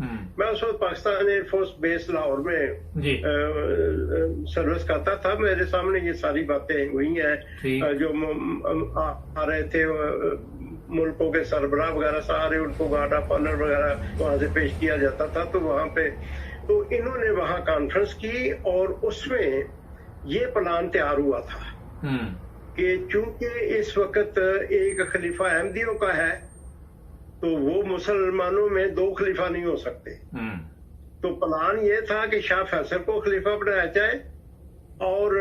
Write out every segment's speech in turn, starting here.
میں اس وقت Pakistan air force بیس لاہور میں سروس کرتا تھا. میرے سامنے یہ ساری باتیں ہوئی ہیں جو آ رہے تھے ملکوں کے سربراہ وغیرہ سارے ان کو گارڈ آف آنر وغیرہ وہاں سے پیش کیا جاتا تھا. تو وہاں پہ تو انہوں نے وہاں کانفرنس کی اور اس میں یہ پلان تیار ہوا تھا کہ چونکہ اس وقت ایک خلیفہ احمدیوں کا ہے تو وہ مسلمانوں میں 2 خلیفہ نہیں ہو سکتے. تو پلان یہ تھا کہ شاہ فیصل کو خلیفہ بنایا جائے اور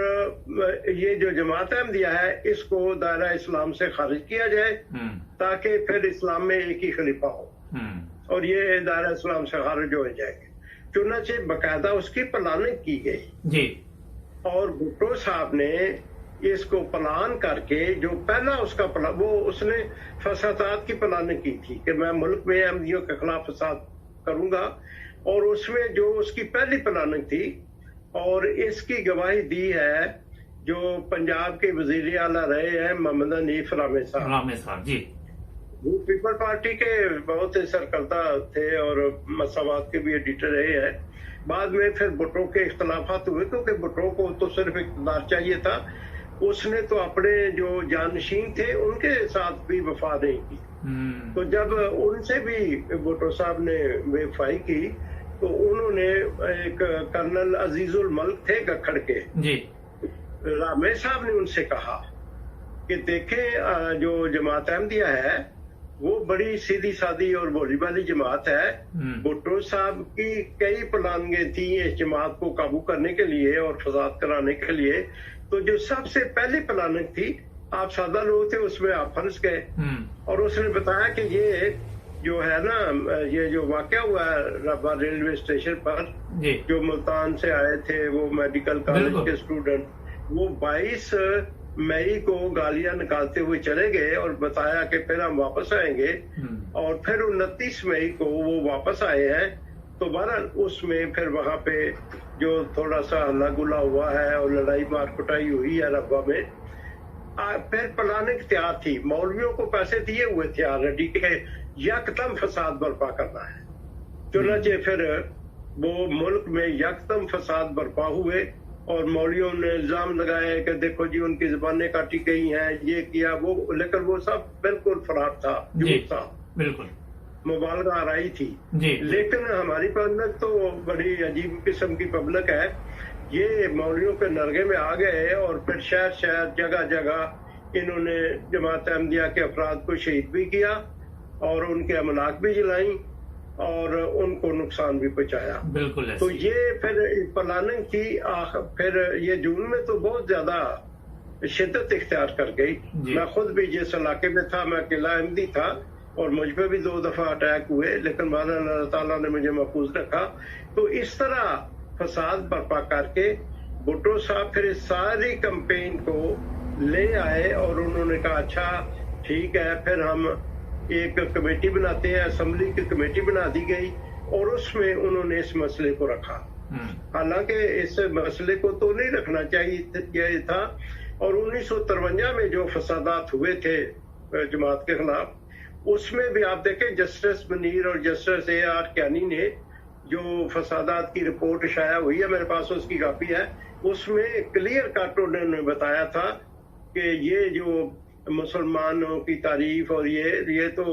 یہ جو جماعت احمدیہ ہے اس کو دائرہ اسلام سے خارج کیا جائے تاکہ پھر اسلام میں ایک ہی خلیفہ ہو اور یہ دائرہ اسلام سے خارج ہو جائے گا. چنانچہ باقاعدہ اس کی پلاننگ کی گئی اور بھٹو صاحب نے اس کو پلان کر کے جو پہلا اس کا وہ اس نے فسادات کی پلاننگ کی تھی کہ میں ملک میں احمدیوں کے خلاف فساد کروں گا اور اس میں جو اس کی پہلی پلاننگ تھی اور اس کی گواہی دی ہے جو پنجاب کے وزیر اعلیٰ رہے ہیں محمد حنیف رامے صاحب. وہ پیپل پارٹی کے بہت سرکردہ تھے اور مساوات کے بھی ایڈیٹر رہے ہیں. بعد میں پھر بھٹو کے اختلافات ہوئے کیونکہ بھٹو کو تو صرف اقتدار چاہیے تھا. اس نے تو اپنے جو جانشین تھے ان کے ساتھ بھی وفا نہیں کی. تو جب ان سے بھی بھٹو صاحب نے بے وفائی کی تو انہوں نے ایک کرنل عزیز الملک تھے گکھڑ کے رامے صاحب نے ان سے کہا کہ دیکھیں جو جماعت احمدیہ ہے وہ بڑی سیدھی سادی اور بولی بالی جماعت ہے. بھٹو صاحب کی کئی پلاننگیں تھیں اس جماعت کو قابو کرنے کے لیے اور فساد کرانے کے لیے. تو جو سب سے پہلی پلاننگ تھی آپ سادہ لوگ تھے اس میں آپ پھنس گئے. اور اس نے بتایا کہ یہ جو ہے نا یہ جو واقعہ ہوا ہے رابعہ ریلوے اسٹیشن پر جو ملتان سے آئے تھے وہ میڈیکل کالج کے اسٹوڈنٹ وہ 22 مئی کو گالیاں نکالتے ہوئے چلے گئے اور بتایا کہ پھر ہم واپس آئیں گے اور پھر 29 مئی کو وہ واپس آئے ہیں. تو بہرحال اس میں پھر وہاں پہ جو تھوڑا سا ہلا گلا ہوا ہے اور لڑائی مار کٹائی ہوئی ہے رابعہ میں. پھر پلاننگ تیار تھی, مولویوں کو پیسے دیے ہوئے تھے آلریڈی کہ یکدم فساد برپا کرنا ہے. چنانچہ پھر وہ ملک میں یکدم فساد برپا ہوئے اور مولویوں نے الزام لگائے کہ دیکھو جی ان کی زبانیں کاٹی گئی ہیں یہ کیا وہ, لیکن وہ سب بالکل فراڈ تھا, جھوٹ تھا, بالکل مبالغہ آرائی تھی. لیکن ہماری پبلک تو بڑی عجیب قسم کی پبلک ہے. یہ مولویوں کے نرگے میں آ گئے اور پھر شہر شہر جگہ جگہ انہوں نے جماعت احمدیہ کے افراد کو شہید بھی کیا اور ان کے املاک بھی جلائیں اور ان کو نقصان بھی پہنچایا. بالکل. تو یہ پھر پلاننگ کی پھر یہ جون میں تو بہت زیادہ شدت اختیار کر گئی. میں خود بھی جس علاقے میں تھا میں قلعہ احمدی تھا اور مجھ پہ بھی 2 دفعہ اٹیک ہوئے لیکن بعد اللہ تعالیٰ نے مجھے محفوظ رکھا. تو اس طرح فساد برپا کر کے بھٹو صاحب پھر اس ساری کمپین کو لے آئے اور انہوں نے کہا اچھا ٹھیک ہے پھر ہم ایک کمیٹی بناتے ہیں. اسمبلی کی کمیٹی بنا دی گئی اور اس میں انہوں نے اس مسئلے کو رکھا. حالانکہ اس مسئلے کو تو نہیں رکھنا چاہیے تھا. اور 1953 میں جو فسادات ہوئے تھے جماعت کے خلاف اس میں بھی آپ دیکھیں جسٹس منیر اور جسٹس AR کیانی نے جو فسادات کی رپورٹ شائع ہوئی ہے میرے پاس اس کی کاپی ہے. اس میں کلیئر کٹ انہوں نے بتایا تھا کہ یہ جو مسلمانوں کی تعریف اور یہ تو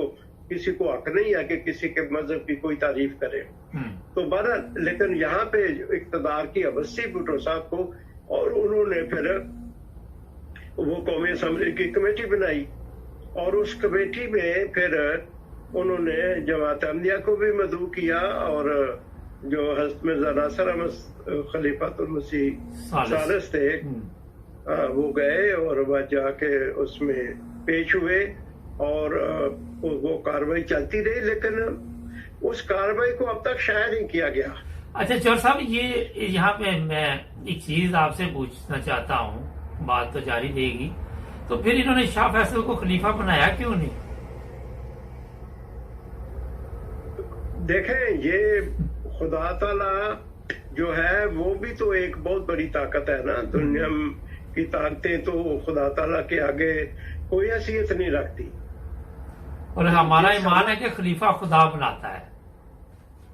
کسی کو حق نہیں ہے کہ کسی کے مذہب کی کوئی تعریف کرے. تو بہرحال لیکن یہاں پہ اقتدار کی ابسی بھٹو صاحب کو اور انہوں نے پھر وہ قومی اسمبلی کی کمیٹی بنائی اور اس کمیٹی میں پھر انہوں نے جماعت احمدیہ کو بھی مدعو کیا اور جو حضرت مرزا ناصر احمد خلیفۃ المسیح ثالث تھے وہ گئے اور وہ جا کے اس میں پیش ہوئے اور وہ کاروائی چلتی رہی لیکن اس کاروائی کو اب تک شائع نہیں کیا گیا. اچھا چور صاحب یہ یہاں پہ میں ایک چیز آپ سے پوچھنا چاہتا ہوں, بات تو جاری رہے گی. تو پھر انہوں نے شاہ فیصل کو خلیفہ بنایا کیوں نہیں؟ دیکھیں یہ خدا تعالی جو ہے وہ بھی تو ایک بہت بڑی طاقت ہے نا. دنیا کی طاقتیں تو خدا تعالیٰ کے آگے کوئی حیثیت نہیں رکھتی. اور ہمارا ایمان ہے کہ خلیفہ خدا بناتا ہے.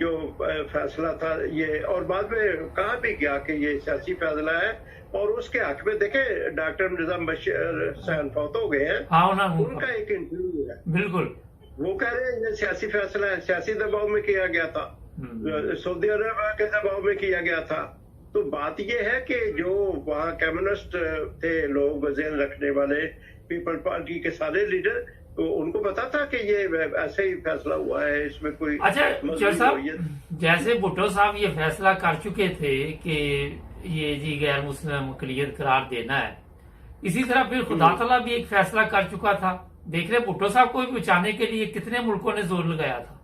جو فیصلہ تھا یہ، اور بعد میں کہا بھی گیا کہ یہ سیاسی فیصلہ ہے، اور اس کے حق میں دیکھیں ڈاکٹر نظام بشیر حسین فوت ہو گئے ہیں، ان کا ایک انٹرویو ہے، بالکل وہ کہہ رہے ہیں یہ سیاسی فیصلہ ہے، سیاسی دباؤ میں کیا گیا تھا، سعودی عرب کے دباؤ میں کیا گیا تھا۔ تو بات یہ ہے کہ جو وہاں کمیونسٹ تھے لوگ ذہن رکھنے والے، پیپل پارٹی کے سارے لیڈر، تو ان کو پتا تھا کہ یہ ایسے ہی فیصلہ ہوا ہے، اس میں کوئی اچھا صاحب، جیسے بھٹو صاحب یہ فیصلہ کر چکے تھے کہ یہ جی غیر مسلم اقلیت قرار دینا ہے، اسی طرح پھر خدا تعالیٰ بھی ایک فیصلہ کر چکا تھا۔ دیکھ رہے بھٹو صاحب کو بچانے کے لیے کتنے ملکوں نے زور لگایا تھا۔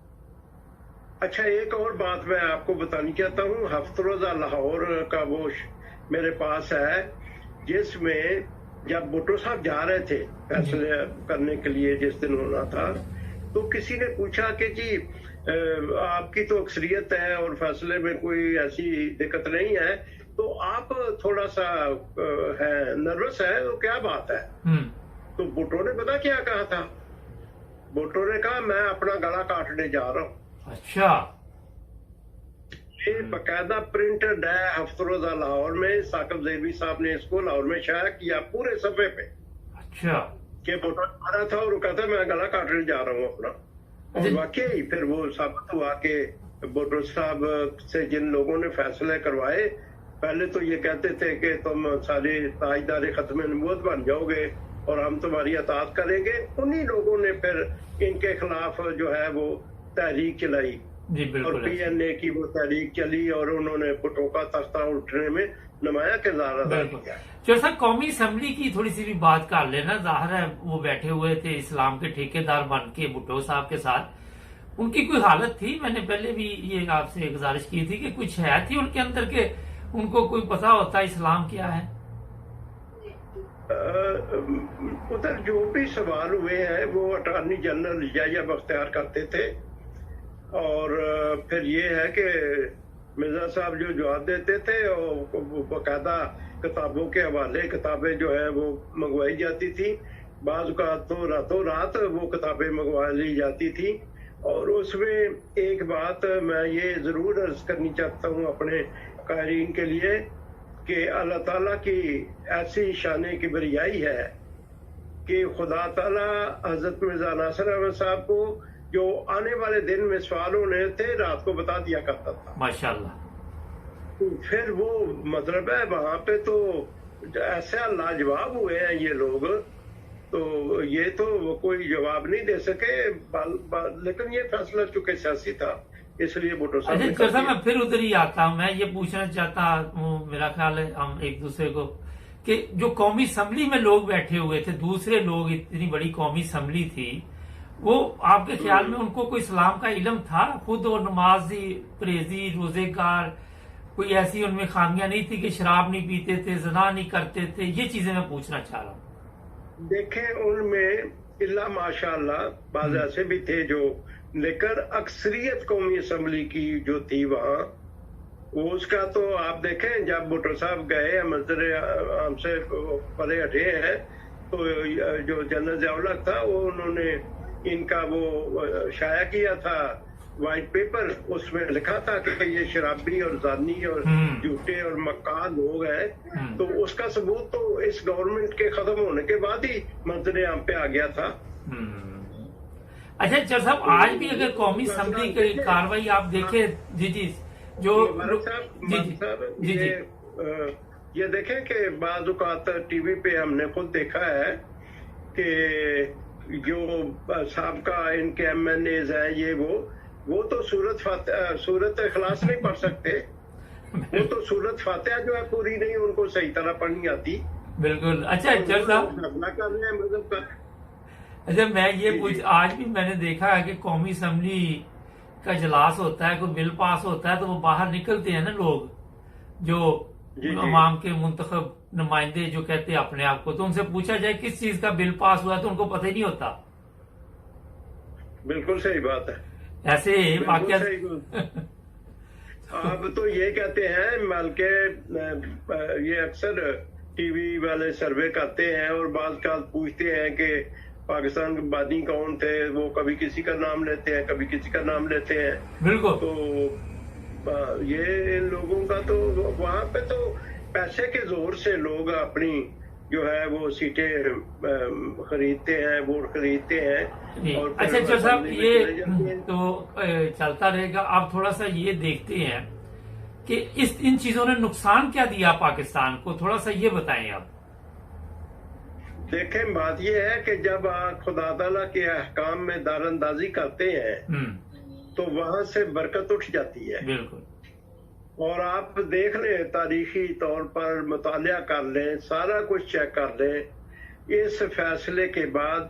اچھا ایک اور بات میں آپ کو بتانی چاہتا ہوں، ہفتہ روزہ لاہور کا وہ میرے پاس ہے، جس میں جب بھٹو صاحب جا رہے تھے فیصلے کرنے کے لیے جس دن ہونا تھا، تو کسی نے پوچھا کہ جی آپ کی تو اکثریت ہے اور فیصلے میں کوئی ایسی دقت نہیں ہے، تو آپ تھوڑا سا ہے نروس ہے، تو کیا بات ہے؟ تو بھٹو نے پتا کیا کہا تھا؟ بھٹو نے کہا میں اپنا گلا کاٹنے جا رہا ہوں۔ اچھا، یہ باقاعدہ پرنٹڈ ہے ہفتہ روزہ لاہور میں، ثاقب زیبی صاحب نے اس کو لاہور میں شائع کیا پورے صفحے پہ۔ اچھا، کہ بھٹو آ رہا تھا اور وہ کہتا میں گلا کاٹنے جا رہا ہوں اپنا، اور واقعی پھر وہ ثابت ہوا کہ بھٹو صاحب سے جن لوگوں نے فیصلے کروائے، پہلے تو یہ کہتے تھے کہ تم سارے تاجدار ختم نبوت بن جاؤ گے اور ہم تمہاری اطاعت کریں گے، انہی لوگوں نے پھر ان کے خلاف جو ہے وہ تحریک چلائی، اور پی این اے کی وہ تحریک چلی، اور انہوں نے بھٹو کا تختہ اٹھنے میں نمایاں کردار ادا کیا۔ جو سر قومی اسمبلی کی تھوڑی سی بھی بات کر لینا، ظاہر ہے وہ بیٹھے ہوئے تھے اسلام کے ٹھیکیدار بن کے بھٹو صاحب کے ساتھ، ان کی کوئی حالت تھی؟ میں نے پہلے بھی یہ آپ سے گزارش کی تھی کہ کچھ ہے تھی ان کے اندر کہ ان کو کوئی پتا ہوتا اسلام کیا ہے؟ ادھر جو بھی سوال ہوئے ہیں وہ اٹارنی جنرل یحییٰ بختیار کرتے تھے، اور پھر یہ ہے کہ مرزا صاحب جو جواب دیتے تھے وہ باقاعدہ کتابوں کے حوالے کتابیں جو ہے وہ منگوائی جاتی تھی، بعض اوقات تو راتوں رات وہ کتابیں منگوا لی جاتی تھی۔ اور اس میں ایک بات میں یہ ضرور عرض کرنی چاہتا ہوں اپنے قائرین کے لیے کہ اللہ تعالیٰ کی ایسی شان کبریائی ہے کہ خدا تعالیٰ حضرت مرزا ناصر احمد صاحب کو جو آنے والے دن میں سوال ہونے تھے رات کو بتا دیا کرتا تھا، ماشاءاللہ۔ پھر وہ مطلب ہے وہاں پہ تو ایسا لاجواب ہوئے ہیں یہ لوگ، تو یہ تو کوئی جواب نہیں دے سکے، لیکن یہ فیصلہ چونکہ سیاسی تھا اس لیے بھٹو صاحب نے اچھا میں پھر ادھر ہی آتا ہوں، میں یہ پوچھنا چاہتا ہوں، میرا خیال ہے ہم ایک دوسرے کو، کہ جو قومی اسمبلی میں لوگ بیٹھے ہوئے تھے، دوسرے لوگ، اتنی بڑی قومی اسمبلی تھی، وہ آپ کے خیال میں ان کو کوئی اسلام کا علم تھا؟ خود اور نمازی، پرہیزی، روزے گار، کوئی ایسی ان میں خامیاں نہیں تھی کہ شراب نہیں پیتے تھے، زنا نہیں کرتے تھے؟ یہ چیزیں میں پوچھنا چاہ رہا ہوں۔ دیکھیں ان میں اللہ ماشاء اللہ بعض ایسے بھی تھے جو، لیکن اکثریت قومی اسمبلی کی جو تھی وہاں، وہ اس کا تو آپ دیکھیں جب بھٹو صاحب گئے منظر عام سے پرے ہٹے ہیں، تو جو جنرل ضیاء الحق تھا وہ انہوں نے ان کا وہ شائع کیا تھا وائٹ پیپر، اس میں لکھا تھا کہ یہ شرابی اور زانی اور جھوٹے اور مکار لوگ ہیں، تو اس کا ثبوت تو اس گورنمنٹ کے ختم ہونے کے بعد ہی منظر عام پہ آ گیا تھا۔ اچھا چر صاحب، آج بھی اگر قومی اسمبلی کی کاروائی آپ دیکھیں، جی جو یہ دیکھیں کہ بعض اوقات ٹی وی پہ ہم نے خود دیکھا ہے کہ جو سابقہ ان کے ایم این ایز ہیں وہ تو سورت اخلاص نہیں پڑھ سکتے، وہ تو سورت فاتحہ جو ہے پوری نہیں ان کو صحیح طرح پڑھنی آتی۔ بالکل۔ اچھا چر صاحب، اچھا میں یہ پوچھ، آج بھی میں نے دیکھا ہے کہ قومی اسمبلی کا اجلاس ہوتا ہے، کوئی بل پاس ہوتا ہے تو وہ باہر نکلتے ہیں نا لوگ، جو عوام کے منتخب نمائندے جو کہتے ہیں اپنے آپ کو، تو ان سے پوچھا جائے کس چیز کا بل پاس ہوا تو ان کو پتہ ہی نہیں ہوتا۔ بالکل صحیح بات ہے، ایسے واقعات آپ تو یہ کہتے ہیں بلکہ یہ اکثر ٹی وی والے سروے کرتے ہیں اور بعض کا پوچھتے ہیں کہ پاکستان کے بانی کون تھے، وہ کبھی کسی کا نام لیتے ہیں، کبھی کسی کا نام لیتے ہیں. بالکل. تو یہ ان لوگوں کا تو وہاں پہ تو پیسے کے زور سے لوگ اپنی جو ہے وہ سیٹیں خریدتے ہیں، ووٹ خریدتے ہیں. اچھا چور صاحب، یہ تو چلتا رہے گا. آپ تھوڑا سا یہ دیکھتے ہیں کہ ان چیزوں نے نقصان کیا دیا پاکستان کو، تھوڑا سا یہ بتائیں آپ. دیکھیں، بات یہ ہے کہ جب آپ خدا تعالیٰ کے احکام میں دار اندازی کرتے ہیں تو وہاں سے برکت اٹھ جاتی ہے. بالکل. اور آپ دیکھ لیں، تاریخی طور پر مطالعہ کر لیں، سارا کچھ چیک کر لیں. اس فیصلے کے بعد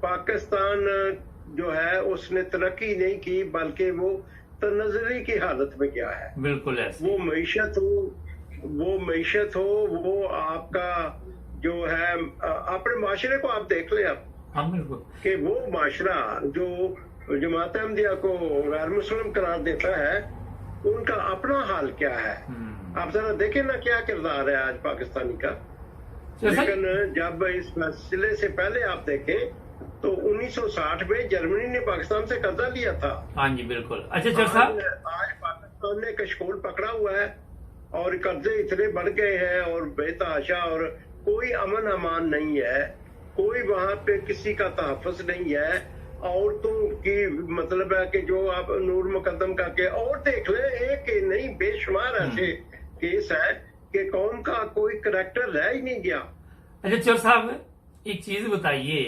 پاکستان جو ہے اس نے ترقی نہیں کی، بلکہ وہ تنزلی کی حالت میں گیا ہے. بالکل ایسے. وہ معیشت ہو، وہ آپ کا جو ہے اپنے معاشرے کو آپ دیکھ لیں آپ کہ وہ معاشرہ جو جماعت احمدیہ کو غیر مسلم قرار دیتا ہے، ان کا اپنا حال کیا ہے. آپ ذرا دیکھیں نا کیا کردار ہے آج پاکستانی کا. لیکن جب اس مسئلے سے پہلے آپ دیکھیں تو 1960 میں جرمنی نے پاکستان سے قرضہ لیا تھا. ہاں جی بالکل. اچھا چور صاحب، آج پاکستان نے کشکول پکڑا ہوا ہے اور قرضے اتنے بڑھ گئے ہیں اور بے تحاشا، اور کوئی امن امان نہیں ہے، کوئی وہاں پہ کسی کا تحفظ نہیں ہے. عورتوں کی مطلب ہے کہ جو آپ نور مقدم کر کے اور دیکھ لیں، ایک نہیں بے شمار ایسے کیس ہے کہ قوم کا کوئی کریکٹر رہ ہی نہیں گیا. اچھا چور صاحب، ایک چیز بتائیے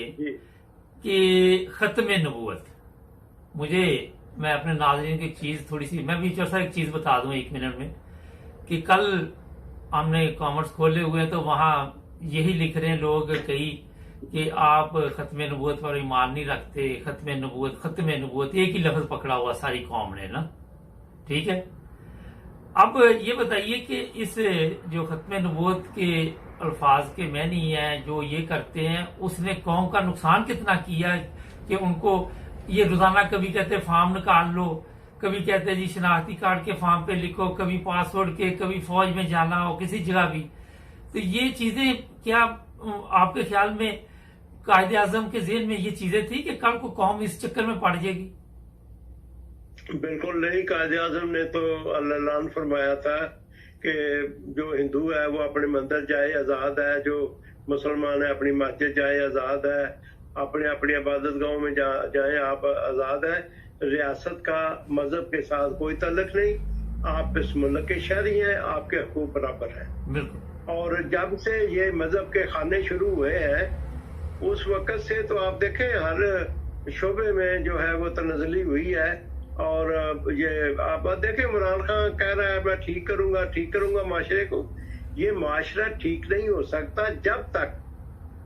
کہ ختم نبوت، میں اپنے ناظرین کی چیز تھوڑی سی، میں بھی چور صاحب ایک چیز بتا دوں 1 منٹ میں، کہ کل ہم نے کامنٹس کھولے ہوئے تو وہاں یہی لکھ رہے ہیں لوگ کئی کہ آپ ختم نبوت پر ایمان نہیں رکھتے. ختم نبوت ایک ہی لفظ پکڑا ہوا ساری قوم نے نا. ٹھیک ہے، اب یہ بتائیے کہ اس جو ختم نبوت کے الفاظ کے معنی ہیں جو یہ کرتے ہیں، اس نے قوم کا نقصان کتنا کیا کہ ان کو یہ روزانہ کبھی کہتے فارم نکال لو، کبھی کہتے جی شناختی کارڈ کے فارم پہ لکھو، کبھی پاسورڈ کے، کبھی فوج میں جانا ہو کسی جگہ بھی. تو یہ چیزیں کیا آپ کے خیال میں قائد اعظم کے ذہن میں یہ چیزیں تھی کہ کل کو قوم اس چکر میں پڑ جائے گی؟ بالکل نہیں. قائد اعظم نے تو اعلان فرمایا تھا کہ جو ہندو ہے وہ اپنے مندر جائے آزاد ہے، جو مسلمان ہے اپنی مسجد جائے آزاد ہے، اپنی عبادت گاہوں میں جائیں آپ آزاد ہے. ریاست کا مذہب کے ساتھ کوئی تعلق نہیں، آپ اس ملک کے شہری ہیں، آپ کے حقوق برابر ہیں. بالکل. اور جب سے یہ مذہب کے خانے شروع ہوئے ہیں اس وقت سے تو آپ دیکھیں ہر شعبے میں جو ہے وہ تنزلی ہوئی ہے. اور یہ آپ دیکھیں عمران خان کہہ رہا ہے میں ٹھیک کروں گا معاشرے کو. یہ معاشرہ ٹھیک نہیں ہو سکتا جب تک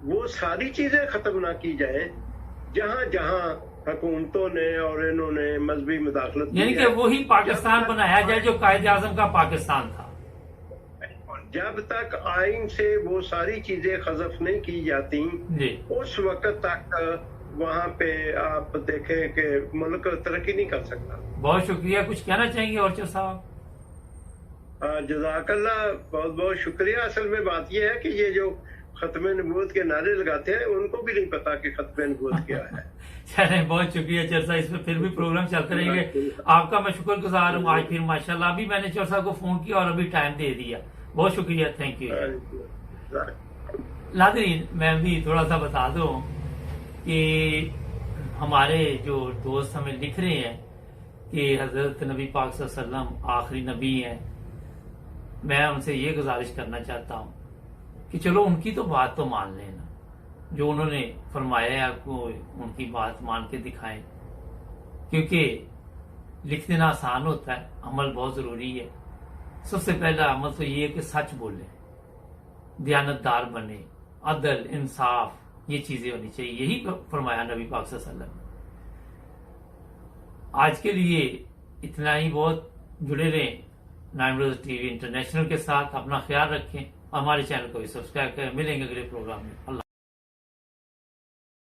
وہ ساری چیزیں ختم نہ کی جائیں جہاں جہاں حکومتوں نے اور انہوں نے مذہبی مداخلت، یعنی کہ وہی پاکستان بنایا جائے جو قائد اعظم کا پاکستان تھا. جب تک آئین سے وہ ساری چیزیں حذف نہیں کی جاتی اس وقت تک وہاں پہ آپ دیکھیں کہ ملک ترقی نہیں کر سکتا. بہت شکریہ. کچھ کہنا چاہیں گے اورچر صاحب؟ جزاک اللہ، بہت بہت شکریہ. اصل میں بات یہ ہے کہ یہ جو ختم نبوت کے نعرے لگاتے ہیں ان کو بھی نہیں پتا کہ ختم نبوت کیا ہے. چلیں بہت شکریہ چور صاحب، اس میں پھر بھی پروگرام چلتے رہیں گے. آپ کا میں شکر گزار ہوں. آج پھر ماشاءاللہ ابھی میں نے چور صاحب کو فون کیا اور ابھی ٹائم دے دیا. بہت شکریہ، تھینک یو. ناظرین میں بھی تھوڑا سا بتا دوں کہ ہمارے جو دوست ہمیں لکھ رہے ہیں کہ حضرت نبی پاک صلی اللہ علیہ وسلم آخری نبی ہیں. میں ان سے یہ گزارش کرنا چاہتا ہوں کہ چلو ان کی تو بات تو مان لیں نا، جو انہوں نے فرمایا ہے آپ کو ان کی بات مان کے دکھائیں، کیونکہ لکھ دینا آسان ہوتا ہے، عمل بہت ضروری ہے. سب سے پہلا عمل تو یہ ہے کہ سچ بولیں، دیانتدار بنے، عدل انصاف یہ چیزیں ہونی چاہیے. یہی فرمایا نبی پاک صلی اللہ علیہ وسلم. آج کے لیے اتنا ہی. بہت جڑے رہیں 9 روز ٹی وی انٹرنیشنل کے ساتھ. اپنا خیال رکھیں، ہمارے چینل کو بھی سبسکرائب کریں. ملیں گے اگلے پروگرام میں. اللہ